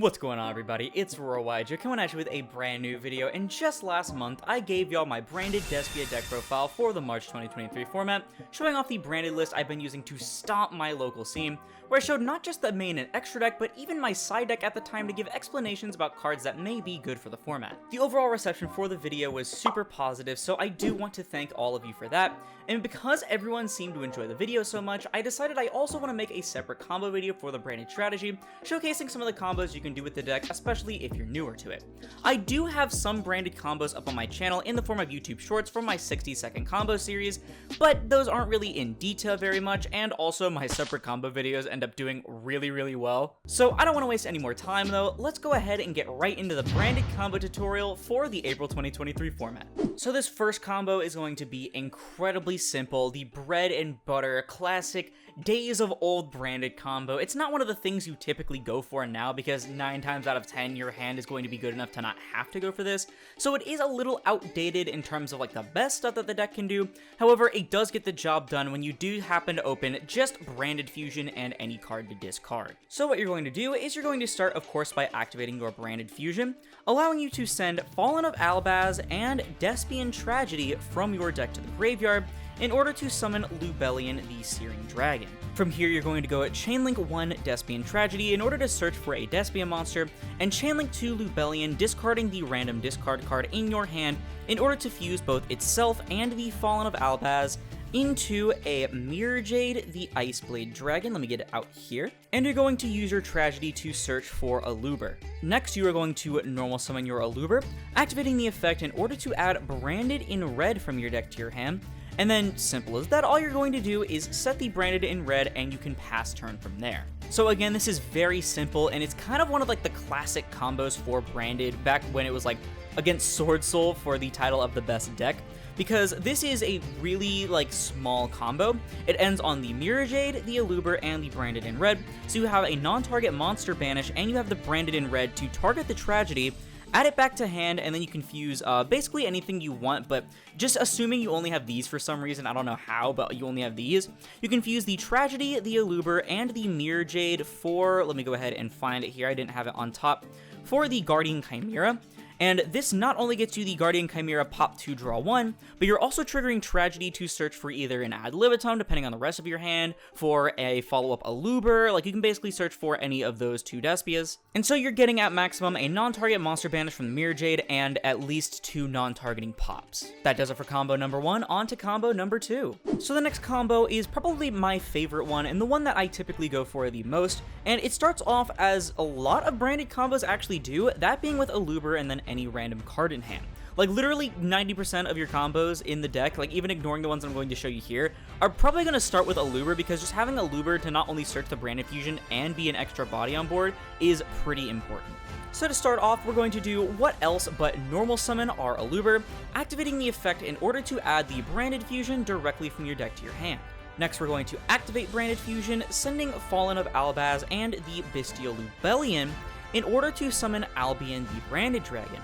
What's going on, everybody? It's Royjo coming at you with a brand new video, and just last month I gave y'all my branded Despia deck profile for the March 2023 format, showing off the branded list I've been using to stomp my local scene, where I showed not just the main and extra deck, but even my side deck at the time to give explanations about cards that may be good for the format. The overall reception for the video was super positive, so I do want to thank all of you for that, and because everyone seemed to enjoy the video so much, I decided I also want to make a separate combo video for the branded strategy, showcasing some of the combos you can do with the deck, especially if you're newer to it. I do have some branded combos up on my channel in the form of YouTube shorts from my 60-second combo series, but those aren't really in detail very much, and also my separate combo videos end up doing really well. So I don't want to waste any more time though, let's go ahead and get right into the branded combo tutorial for the April 2023 format. So this first combo is going to be incredibly simple, the bread and butter, classic, days of old branded combo. It's not one of the things you typically go for now because 9 times out of 10 your hand is going to be good enough to not have to go for this, so it is a little outdated in terms of like the best stuff that the deck can do. However, it does get the job done when you do happen to open just branded fusion and any card to discard. So what you're going to do is you're going to start, of course, by activating your branded fusion, allowing you to send Fallen of Albaz and Despian Tragedy from your deck to the graveyard in order to summon Lubellion, the Searing Dragon. From here, you're going to go at Chainlink 1 Despian Tragedy in order to search for a Despia monster, and Chainlink 2 Lubellion, discarding the random discard card in your hand in order to fuse both itself and the Fallen of Albaz into a Mirror Jade, the Iceblade Dragon. Let me get it out here. And you're going to use your Tragedy to search for Aluber. Next, you are going to normal summon your Aluber, activating the effect in order to add Branded in Red from your deck to your hand. And then, simple as that, all you're going to do is set the Branded in Red and you can pass turn from there. So again, this is very simple, and it's kind of one of like the classic combos for Branded back when it was like against Sword Soul for the title of the best deck, because this is a really like small combo. It ends on the Mirror Jade, the Aluber, and the Branded in Red, so you have a non-target monster banish, and you have the Branded in Red to target the Tragedy, add it back to hand, and then you can fuse basically anything you want, but just assuming you only have these for some reason, I don't know how, but you only have these, you can fuse the Tragedy, the Aluber, and the Mirror Jade for, let me go ahead and find it here, I didn't have it on top, for the Guardian Chimera. And this not only gets you the Guardian Chimera pop 2 draw 1, but you're also triggering Tragedy to search for either an Ad Libitum, depending on the rest of your hand, for a follow-up Aluber, like you can basically search for any of those 2 Despias. And so you're getting at maximum a non-target monster banish from the Mirror Jade and at least 2 non-targeting pops. That does it for combo number 1, on to combo number 2. So the next combo is probably my favorite one, and the one that I typically go for the most, and it starts off as a lot of branded combos actually do, that being with Aluber and then any random card in hand. Like literally 90% of your combos in the deck, like even ignoring the ones I'm going to show you here, are probably going to start with Aluber, because just having Aluber to not only search the branded fusion and be an extra body on board is pretty important. So to start off, we're going to do what else but normal summon our Aluber, activating the effect in order to add the branded fusion directly from your deck to your hand. Next, we're going to activate branded fusion, sending Fallen of Albaz and the Bestial Lubellion in order to summon Albion, the Branded Dragon.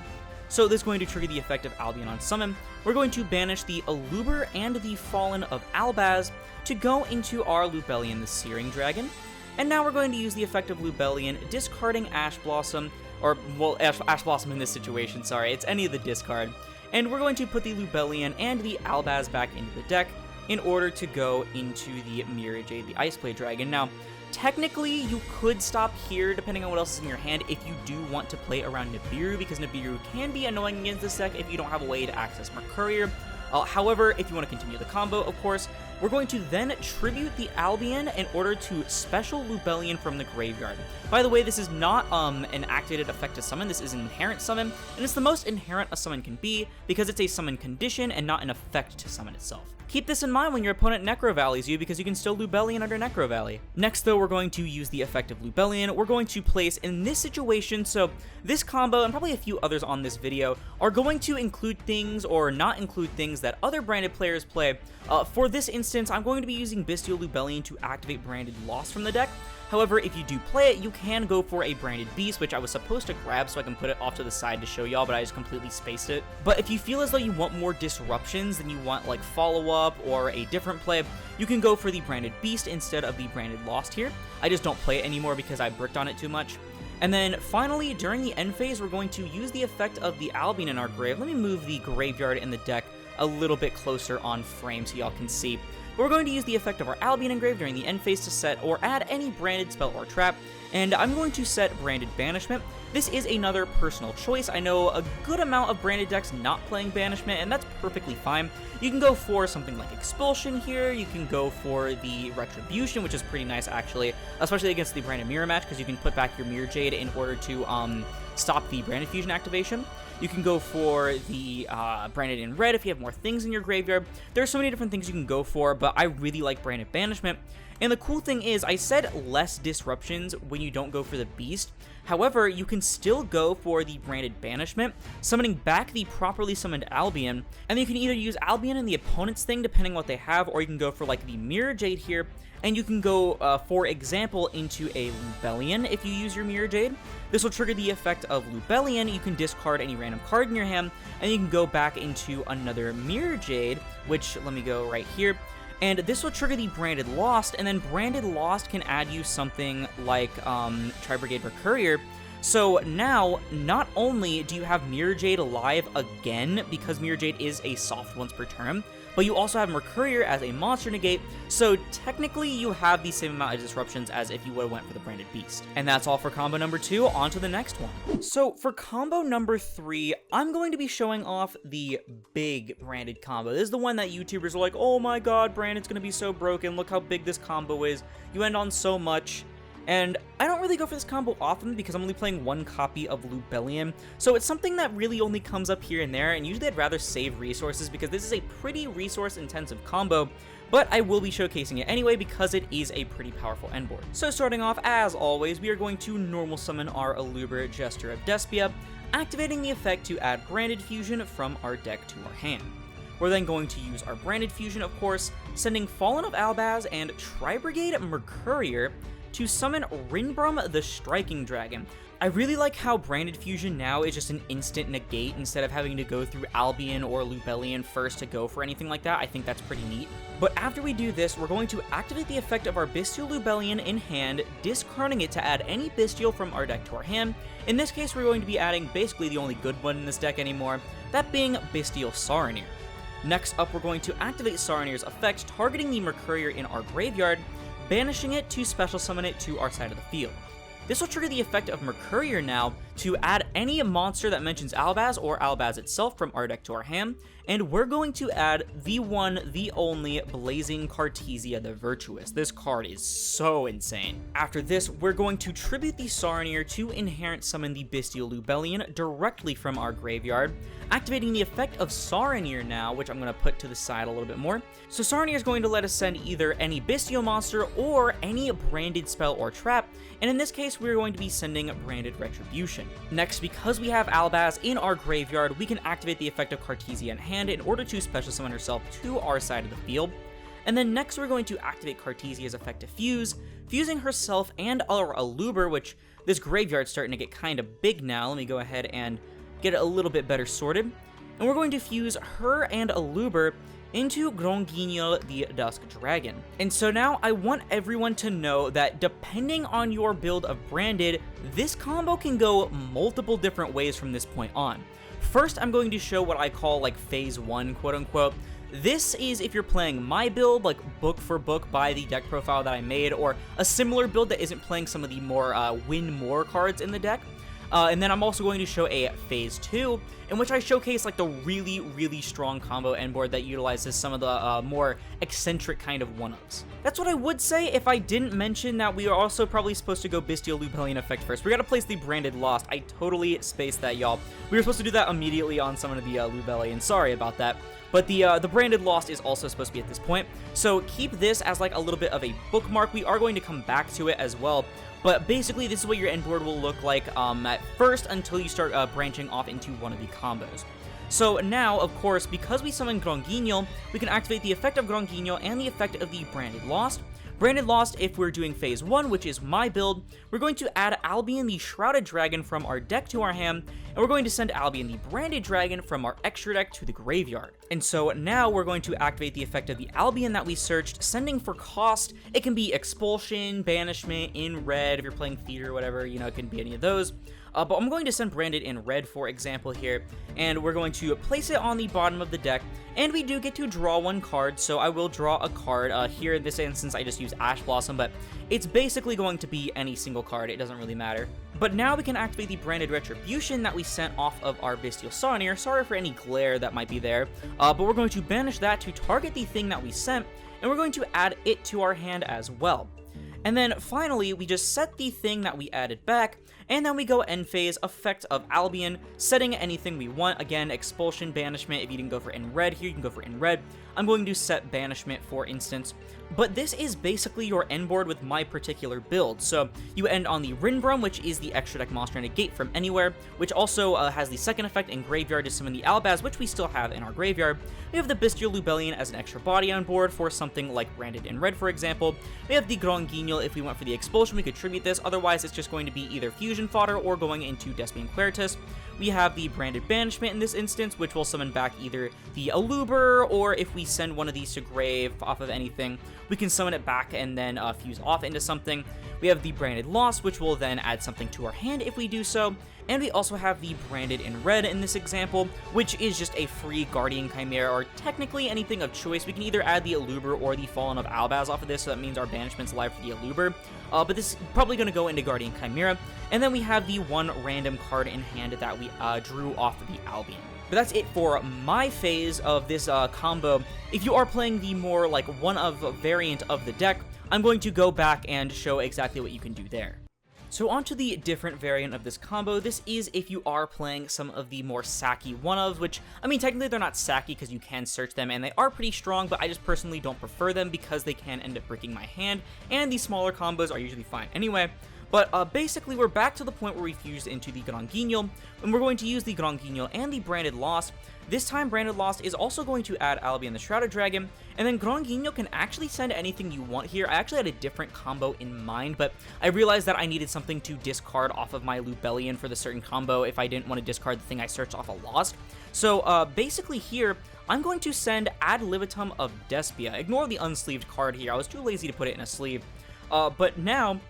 So this is going to trigger the effect of Albion on summon. We're going to banish the Aluber and the Fallen of Albaz to go into our Lubellion, the Searing Dragon. And now we're going to use the effect of Lubellion, discarding Ash Blossom, or, well, Ash Blossom in this situation, sorry, it's any of the discard. And we're going to put the Lubellion and the Albaz back into the deck in order to go into the Mirror Jade, the Iceblade Dragon. Now, technically, you could stop here depending on what else is in your hand if you do want to play around Nibiru, because Nibiru can be annoying against this deck if you don't have a way to access Mercurier. However, if you want to continue the combo, of course, we're going to then tribute the Albion in order to special Lubellion from the graveyard. By the way, this is not an activated effect to summon, this is an inherent summon, and it's the most inherent a summon can be because it's a summon condition and not an effect to summon itself. Keep this in mind when your opponent Necro Valleys you, because you can still Lubellion under Necro Valley. Next though, we're going to use the effect of Lubellion. We're going to place in this situation, so this combo and probably a few others on this video are going to include things or not include things that other branded players play. For this instance, I'm going to be using Bestial Lubellion to activate Branded Lost from the deck. However, if you do play it, you can go for a Branded Beast, which I was supposed to grab so I can put it off to the side to show y'all, but I just completely spaced it. But if you feel as though you want more disruptions than you want like follow-up or a different play, you can go for the Branded Beast instead of the Branded Lost here. I just don't play it anymore because I bricked on it too much. And then finally, during the end phase, we're going to use the effect of the Albion in our grave. Let me move the graveyard in the deck a little bit closer on frame so y'all can see. But we're going to use the effect of our Albion engrave during the end phase to set or add any branded spell or trap, and I'm going to set Branded Banishment. This is another personal choice. I know a good amount of branded decks not playing Banishment, and that's perfectly fine. You can go for something like Expulsion here, you can go for the Retribution, which is pretty nice actually, especially against the Branded Mirror match, because you can put back your Mirror Jade in order to stop the Branded Fusion activation. You can go for the Branded in Red if you have more things in your graveyard. There are so many different things you can go for, but I really like Branded Banishment. And the cool thing is, I said less disruptions when you don't go for the Beast. However, you can still go for the Branded Banishment, summoning back the properly summoned Albion, and you can either use Albion in the opponent's thing, depending on what they have, or you can go for like the Mirror Jade here, and you can go, for example, into a Lubellion if you use your Mirror Jade. This will trigger the effect of Lubellion. You can discard any random card in your hand, and you can go back into another Mirror Jade, which, let me go right here, and this will trigger the Branded Lost, and then Branded Lost can add you something like Tri-Brigade Mercourier. So now, not only do you have Mirror Jade alive again, because Mirror Jade is a soft once per turn, but you also have Mercourier as a monster negate, so technically you have the same amount of disruptions as if you would have went for the Branded Beast. And that's all for combo number 2, on to the next one. So for combo number 3, I'm going to be showing off the big branded combo. This is the one that YouTubers are like, oh my god, Branded's gonna be so broken, look how big this combo is, you end on so much. And I don't really go for this combo often because I'm only playing one copy of Lubellion, so it's something that really only comes up here and there, and usually I'd rather save resources because this is a pretty resource-intensive combo, but I will be showcasing it anyway because it is a pretty powerful end board. So starting off, as always, we are going to normal summon our Aluber Jester of Despia, activating the effect to add Branded Fusion from our deck to our hand. We're then going to use our Branded Fusion, of course, sending Fallen of Albaz and Tri-Brigade Mercourier to summon Rinbrum the Striking Dragon. I really like how Branded Fusion now is just an instant negate instead of having to go through Albion or Lubellion first to go for anything like that. I think that's pretty neat. But after we do this, we're going to activate the effect of our Bestial Lubellion in hand, discarding it to add any Bestial from our deck to our hand. In this case, we're going to be adding basically the only good one in this deck anymore, that being Bestial Saronir. Next up, we're going to activate Saronir's effect, targeting the Mercourier in our graveyard, banishing it to special summon it to our side of the field. This will trigger the effect of Mercourier now to add any monster that mentions Albaz or Albaz itself from our deck to our hand, and we're going to add the one, the only Blazing Cartesia the Virtuous. This card is so insane. After this, we're going to tribute the Saronir to inherent summon the Bestial Lubellion directly from our graveyard, activating the effect of Saronir now, which I'm going to put to the side a little bit more. So Saronir is going to let us send either any Bestial monster or any branded spell or trap, and in this case, we're going to be sending Branded Retribution. Next, because we have Albaz in our graveyard, we can activate the effect of Cartesia in hand in order to special summon herself to our side of the field. And then next, we're going to activate Cartesia's effect to fuse, fusing herself and our Aluber, which this graveyard's starting to get kind of big now. Let me go ahead and get it a little bit better sorted. And we're going to fuse her and Aluber into Gronguignol the Dusk Dragon. And so now I want everyone to know that depending on your build of Branded, this combo can go multiple different ways from this point on. First, I'm going to show what I call like phase 1, quote unquote. This is if you're playing my build, like book for book by the deck profile that I made, or a similar build that isn't playing some of the more win more cards in the deck. And then I'm also going to show a phase 2, in which I showcase like the really strong combo end board that utilizes some of the more eccentric kind of one-ups. That's what I would say if I didn't mention that we are also probably supposed to go Bestial Lubellion effect first. We gotta place the Branded Lost. I totally spaced that, y'all. We were supposed to do that immediately on some of the Lubellion. Sorry about that. But the Branded Lost is also supposed to be at this point. So keep this as like a little bit of a bookmark. We are going to come back to it as well. But basically, this is what your end board will look like at first until you start branching off into one of the combos. So now, of course, because we summon Gronguignol, we can activate the effect of Gronguignol and the effect of the Branded Lost. Branded Lost, if we're doing phase 1, which is my build, we're going to add Albion the Shrouded Dragon from our deck to our hand, and we're going to send Albion the Branded Dragon from our extra deck to the graveyard. And so now we're going to activate the effect of the Albion that we searched, sending for cost. It can be Expulsion, Banishment, in red, if you're playing Theater or whatever, you know, it can be any of those. But I'm going to send Branded in red, for example, here, and we're going to place it on the bottom of the deck, and we do get to draw one card, so I will draw a card. Here in this instance, I just use Ash Blossom, but it's basically going to be any single card, it doesn't really matter. But now we can activate the Branded Retribution that we sent off of our Bestial Saunier. Sorry for any glare that might be there, but we're going to banish that to target the thing that we sent, and we're going to add it to our hand as well. And then finally, we just set the thing that we added back, and then we go end phase, effect of Albion, setting anything we want. Again, Expulsion, Banishment. If you didn't go for in red here, you can go for in red. I'm going to set Banishment, for instance. But this is basically your end board with my particular build. So you end on the Rinbrum, which is the extra deck monster negate from anywhere, which also has the second effect in graveyard to summon the Albaz, which we still have in our graveyard. We have the Bestial Lubellion as an extra body on board for something like Branded in red, for example. We have the Gronguignol. If we went for the Expulsion, we could tribute this. Otherwise, it's just going to be either Fusion fodder or going into Despia and Quertus. We have the Branded Banishment in this instance, which will summon back either the Aluber, or if we send one of these to grave off of anything, we can summon it back and then fuse off into something. We have the Branded Lost, which will then add something to our hand if we do so. And we also have the Branded in red in this example, which is just a free Guardian Chimera, or technically anything of choice. We can either add the Aluber or the Fallen of Albaz off of this, so that means our Banishment's live for the Aluber. But this is probably going to go into Guardian Chimera. And then we have the one random card in hand that we drew off of the Albion. But that's it for my phase of this combo. If you are playing the more like one of variant of the deck, I'm going to go back and show exactly what you can do there. So onto the different variant of this combo. This is if you are playing some of the more sacky one-ofs, which, I mean, technically they're not sacky because you can search them, and they are pretty strong, but I just personally don't prefer them because they can end up breaking my hand, and these smaller combos are usually fine anyway. But basically, we're back to the point where we fused into the Gronguignol, and we're going to use the Gronguignol and the Branded Lost. This time, Branded Lost is also going to add Albion the Shrouded Dragon, and then Gronguignol can actually send anything you want here. I actually had a different combo in mind, but I realized that I needed something to discard off of my Lubellion for the certain combo if I didn't want to discard the thing I searched off of Lost. So basically here, I'm going to send Ad Libitum of Despia. Ignore the unsleeved card here. I was too lazy to put it in a sleeve. But now,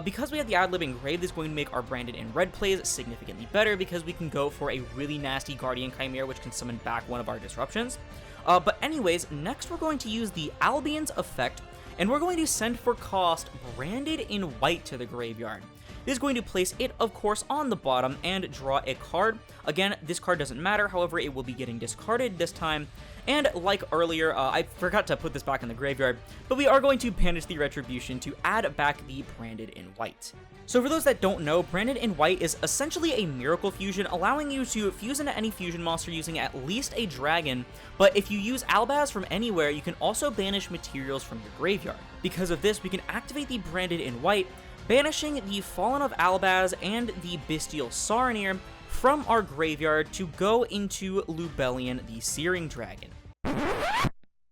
because we have the Ad Lib engraved, this is going to make our Branded in red plays significantly better because we can go for a really nasty Guardian Chimera, which can summon back one of our disruptions. But anyways, next we're going to use the Albion's effect, and we're going to send for cost Branded in white to the graveyard. This is going to place it, of course, on the bottom and draw a card. Again, this card doesn't matter, however, it will be getting discarded this time. And like earlier, I forgot to put this back in the graveyard, but we are going to banish the Retribution to add back the Branded in white. So for those that don't know, Branded in white is essentially a miracle fusion, allowing you to fuse into any fusion monster using at least a dragon, but if you use Albaz from anywhere, you can also banish materials from your graveyard. Because of this, we can activate the Branded in white, banishing the Fallen of Albaz and the Bestial Saunier from our graveyard to go into Lubellion the Searing Dragon.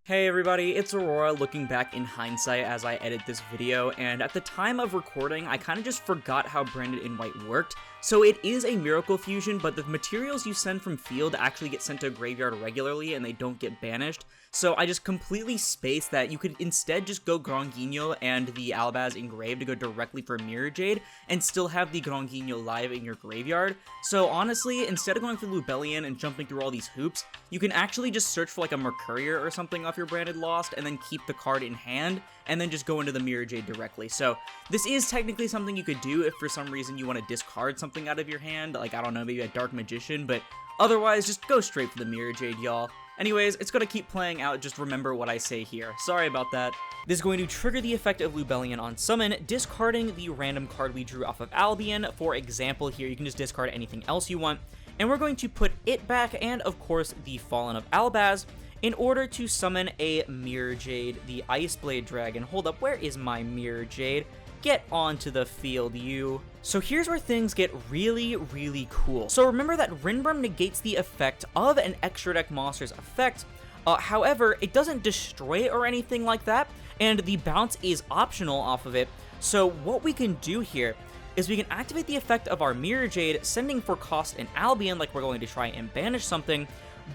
Hey everybody, it's Aurora looking back in hindsight as I edit this video, and at the time of recording, I kind of just forgot how Branded in white worked. So it is a miracle fusion, but the materials you send from field actually get sent to a graveyard regularly and they don't get banished. So I just completely spaced that you could instead just go Gronguignol and the Albaz engraved to go directly for Mirror Jade and still have the Gronguignol live in your graveyard. So honestly, instead of going for Lubellion and jumping through all these hoops, you can actually just search for like a Mercurier or something off your Branded Lost and then keep the card in hand and then just go into the Mirror Jade directly. So this is technically something you could do if for some reason you want to discard something out of your hand, like I don't know, maybe a Dark Magician, but otherwise just go straight for the Mirror Jade, y'all. Anyways, it's gonna keep playing out, just remember what I say here. Sorry about that. This is going to trigger the effect of Lubellion on summon, discarding the random card we drew off of Albion. For example, here you can just discard anything else you want, and we're going to put it back, and of course the Fallen of Albaz, in order to summon a Mirror Jade, the Ice Blade Dragon. Hold up, where is my Mirror Jade? Get onto the field, you. So here's where things get really, really cool. So remember that Rinbrum negates the effect of an extra deck monster's effect. However, it doesn't destroy it or anything like that, and the bounce is optional off of it. So what we can do here is we can activate the effect of our Mirror Jade, sending for cost an Albion like we're going to try and banish something,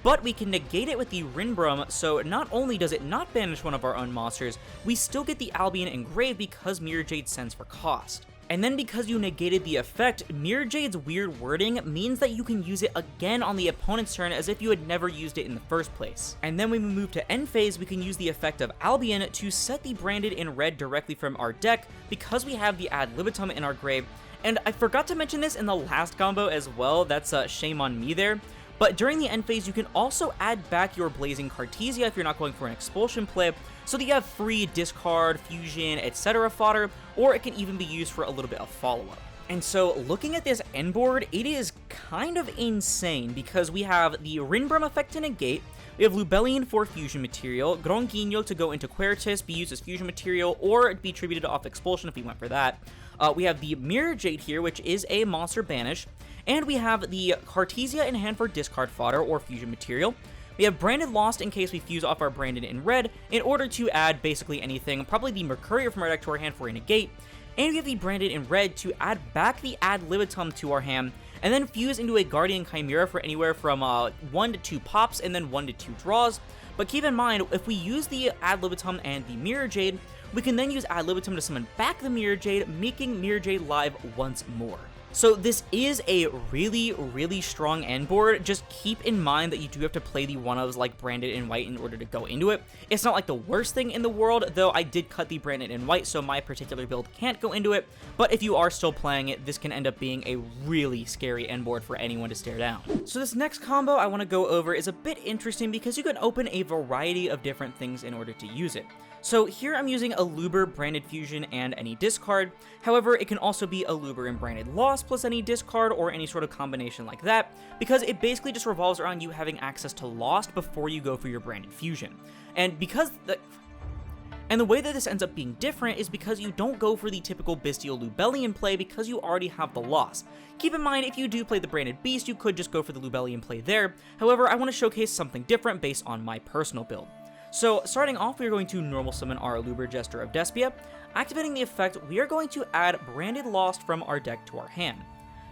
but we can negate it with the Rinbrum, so not only does it not banish one of our own monsters, we still get the Albion engraved because Mirror Jade sends for cost. And then because you negated the effect, Mirror Jade's weird wording means that you can use it again on the opponent's turn as if you had never used it in the first place. And then when we move to end phase, we can use the effect of Albion to set the branded in red directly from our deck because we have the Ad Libitum in our grave. And I forgot to mention this in the last combo as well, that's a shame on me there. But during the end phase, you can also add back your Blazing Cartesia if you're not going for an Expulsion play, so that you have free discard, fusion, etc. fodder, or it can even be used for a little bit of follow-up. And so, looking at this end board, it is kind of insane, because we have the Rinbrum effect to negate, we have Lubellion for fusion material, Gronguinho to go into Quertus, be used as fusion material, or be attributed off Expulsion if we went for that. We have the Mirror Jade here, which is a monster banish, and we have the Cartesia in hand for discard fodder or fusion material. We have Branded Lost in case we fuse off our Branded in red in order to add basically anything, probably the Mercurial from our deck to our hand for a negate, and we have the Branded in red to add back the Ad Libitum to our hand, and then fuse into a Guardian Chimera for anywhere from 1 to 2 pops and then 1 to 2 draws. But keep in mind, if we use the Ad Libitum and the Mirror Jade, we can then use Ad Libitum to summon back the Mirror Jade, making Mirror Jade live once more. So this is a really, really strong end board. Just keep in mind that you do have to play the one-ofs like Branded in white in order to go into it. It's not like the worst thing in the world, though I did cut the Branded in white, so my particular build can't go into it. But if you are still playing it, this can end up being a really scary end board for anyone to stare down. So this next combo I want to go over is a bit interesting because you can open a variety of different things in order to use it. So here I'm using Aluber, Branded Fusion, and any discard. However, it can also be Aluber and Branded Lost plus any discard or any sort of combination like that, because it basically just revolves around you having access to Lost before you go for your Branded Fusion. And the way that this ends up being different is because you don't go for the typical Bestial Lubellion play because you already have the Lost. Keep in mind, if you do play the Branded Beast, you could just go for the Lubellion play there. However, I want to showcase something different based on my personal build. So, starting off, we are going to normal summon our Aluber Jester of Despia. Activating the effect, we are going to add Branded Lost from our deck to our hand.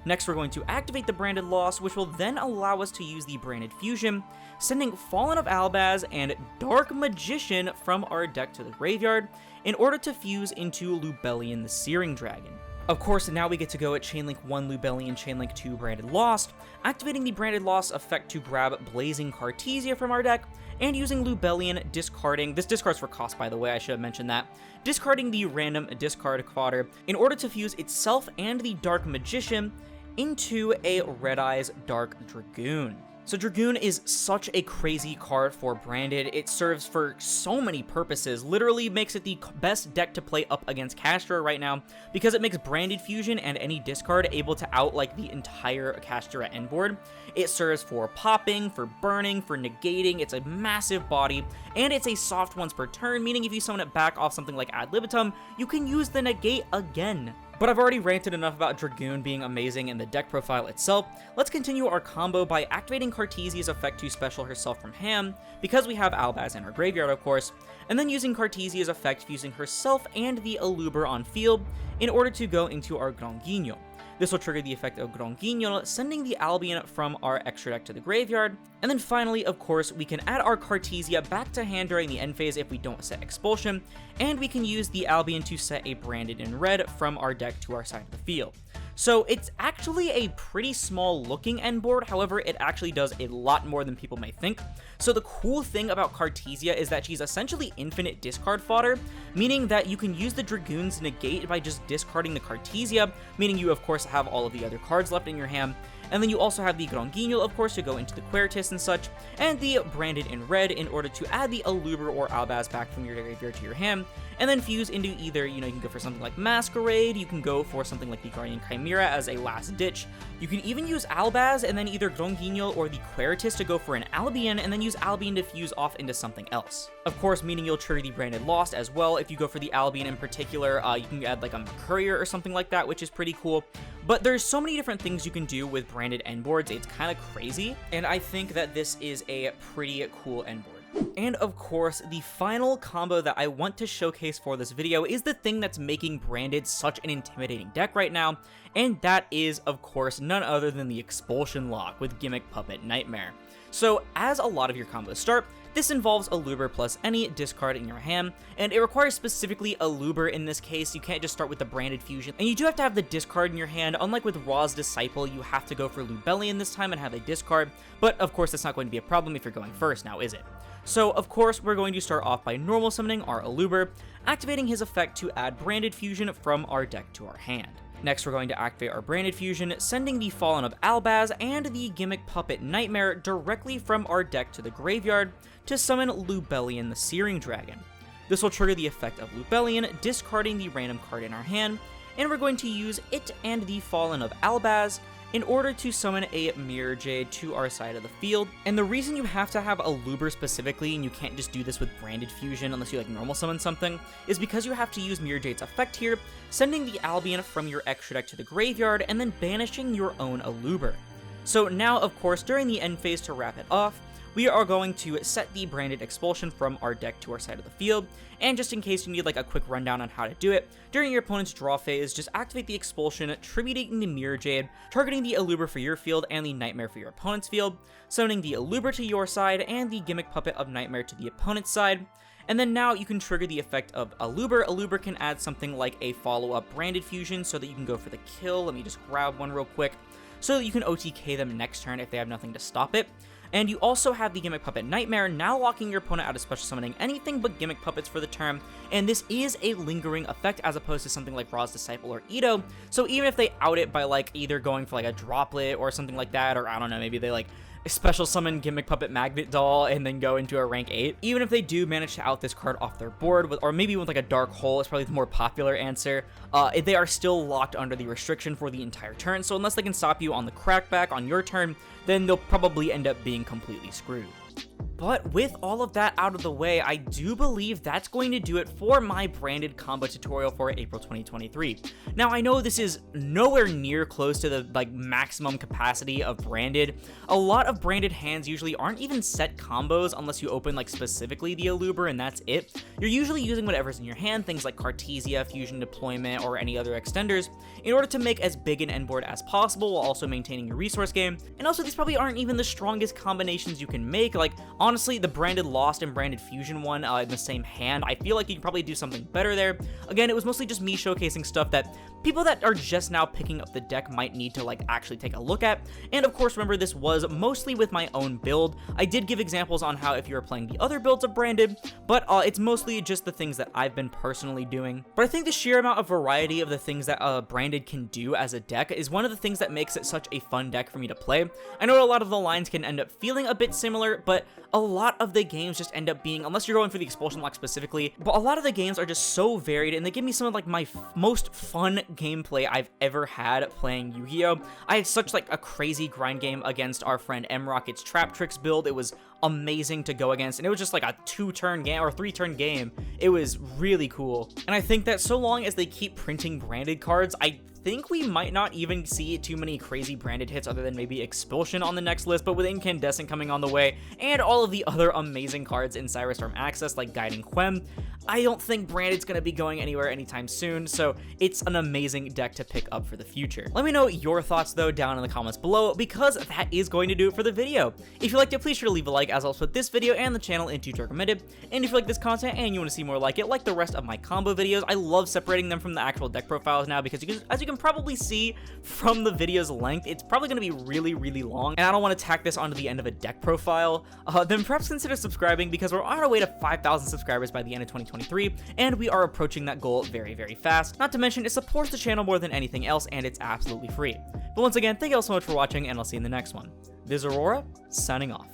Next, we're going to activate the Branded Lost, which will then allow us to use the Branded Fusion, sending Fallen of Albaz and Dark Magician from our deck to the graveyard in order to fuse into Lubellion the Searing Dragon. Of course, now we get to go at Chainlink 1 Lubellion, Chainlink 2 Branded Lost, activating the Branded Lost effect to grab Blazing Cartesia from our deck, and using Lubellion, discarding, this discards for cost by the way, I should have mentioned that, discarding the random discard fodder in order to fuse itself and the Dark Magician into a Red Eyes Dark Dragoon. So Dragoon is such a crazy card for Branded. It serves for so many purposes, literally makes it the best deck to play up against Castor right now, because it makes Branded Fusion and any discard able to out like the entire Castor end board. It serves for popping, for burning, for negating, it's a massive body, and it's a soft once per turn, meaning if you summon it back off something like Ad Libitum, you can use the negate again. But I've already ranted enough about Dragoon being amazing in the deck profile itself. Let's continue our combo by activating Cartesia's effect to special herself from hand, because we have Albaz in our graveyard of course, and then using Cartesia's effect fusing herself and the Aluber on field in order to go into our Gronguinho. This will trigger the effect of Gronguinho, sending the Albion from our extra deck to the graveyard. And then finally, of course, we can add our Cartesia back to hand during the end phase if we don't set Expulsion, and we can use the Albion to set a Branded in red from our deck to our side of the field. So it's actually a pretty small looking end board, however it actually does a lot more than people may think. So the cool thing about Cartesia is that she's essentially infinite discard fodder, meaning that you can use the Dragoon's negate by just discarding the Cartesia, meaning you of course have all of the other cards left in your hand, and then you also have the Gronguinho of course to go into the Quertus and such, and the Branded in red in order to add the Aluber or Albaz back from your graveyard to your hand, and then fuse into either, you can go for something like Masquerade, you can go for something like the Guardian Chimera as a last ditch, you can even use Albaz and then either Gronguinho or the Quertus to go for an Albion, and then use Albion to fuse off into something else. Of course, meaning you'll trigger the Branded Lost as well. If you go for the Albion in particular, you can add like a Mercurial or something like that, which is pretty cool. But there's so many different things you can do with Branded end boards, it's kind of crazy, and I think that this is a pretty cool end board. And of course, the final combo that I want to showcase for this video is the thing that's making Branded such an intimidating deck right now, and that is, of course, none other than the Expulsion lock with Gimmick Puppet Nightmare. So, as a lot of your combos start, this involves Aluber plus any discard in your hand, and it requires specifically Aluber in this case. You can't just start with the Branded Fusion, and you do have to have the discard in your hand. Unlike with Raw's Disciple, you have to go for Lubellion this time and have a discard, but of course that's not going to be a problem if you're going first now, is it? So, of course, we're going to start off by normal summoning our Aluber, activating his effect to add Branded Fusion from our deck to our hand. Next, we're going to activate our Branded Fusion, sending the Fallen of Albaz and the Gimmick Puppet Nightmare directly from our deck to the graveyard to summon Lubellion the Searing Dragon. This will trigger the effect of Lubellion, discarding the random card in our hand, and we're going to use it and the Fallen of Albaz in order to summon a Mirror Jade to our side of the field. And the reason you have to have a Aluber specifically, and you can't just do this with Branded Fusion unless you like normal summon something, is because you have to use Mirror Jade's effect here, sending the Albion from your extra deck to the graveyard and then banishing your own Aluber. So now, of course, during the end phase to wrap it off, we are going to set the Branded Expulsion from our deck to our side of the field, and just in case you need like a quick rundown on how to do it, during your opponent's draw phase, just activate the Expulsion, tributing the Mirror Jade, targeting the Aluber for your field and the Nightmare for your opponent's field, summoning the Aluber to your side and the Gimmick Puppet of Nightmare to the opponent's side, and then now you can trigger the effect of Aluber. Aluber can add something like a follow-up Branded Fusion so that you can go for the kill. Let me just grab one real quick, so that you can OTK them next turn if they have nothing to stop it. And you also have the Gimmick Puppet Nightmare, now locking your opponent out of special summoning anything but Gimmick Puppets for the turn, and this is a lingering effect as opposed to something like Raw's Disciple or Ito, so even if they out it by like either going for like a droplet or something like that, or I don't know, maybe they like special summon Gimmick Puppet Magnet Doll and then go into a rank 8. Even if they do manage to out this card off their board, with, or maybe with like a Dark Hole is probably the more popular answer, they are still locked under the restriction for the entire turn, so unless they can stop you on the crackback on your turn, then they'll probably end up being completely screwed. But with all of that out of the way, I do believe that's going to do it for my Branded combo tutorial for April 2023. Now, I know this is nowhere near close to the like maximum capacity of Branded. A lot of Branded hands usually aren't even set combos unless you open like specifically the Aluber and that's it. You're usually using whatever's in your hand, things like Cartesia, Fusion Deployment, or any other extenders, in order to make as big an end board as possible while also maintaining your resource game. And also, these probably aren't even the strongest combinations you can make. Like, honestly, the Branded Lost and Branded Fusion one in the same hand, I feel like you can probably do something better there. Again, it was mostly just me showcasing stuff that people that are just now picking up the deck might need to like actually take a look at. And of course, remember, this was mostly with my own build. I did give examples on how if you were playing the other builds of Branded, but it's mostly just the things that I've been personally doing. But I think the sheer amount of variety of the things that Branded can do as a deck is one of the things that makes it such a fun deck for me to play. I know a lot of the lines can end up feeling a bit similar, but a lot of the games just end up being, unless you're going for the Expulsion lock specifically, but a lot of the games are just so varied, and they give me some of like my most fun gameplay I've ever had playing Yu-Gi-Oh! I had such like a crazy grind game against our friend M-Rocket's Trap Tricks build. It was amazing to go against, and it was just like a 2-turn game or 3-turn game. It was really cool, and I think that so long as they keep printing Branded cards, I think we might not even see too many crazy Branded hits other than maybe Expulsion on the next list, but with Incandescent coming on the way and all of the other amazing cards in Cyrostorm Access like Guiding Quem, I don't think Branded's going to be going anywhere anytime soon, so it's an amazing deck to pick up for the future. Let me know your thoughts though down in the comments below, because that is going to do it for the video. If you liked it, please sure to leave a like, as I'll put this video and the channel into recommended. And if you like this content and you want to see more like it, like the rest of my combo videos, I love separating them from the actual deck profiles now, because as you can probably see from the video's length, it's probably going to be really, really long, and I don't want to tack this onto the end of a deck profile. Then perhaps consider subscribing, because we're on our way to 5,000 subscribers by the end of 2023, and we are approaching that goal very, very fast. Not to mention, it supports the channel more than anything else, and it's absolutely free. But once again, thank you all so much for watching, and I'll see you in the next one. This is Aurora, signing off.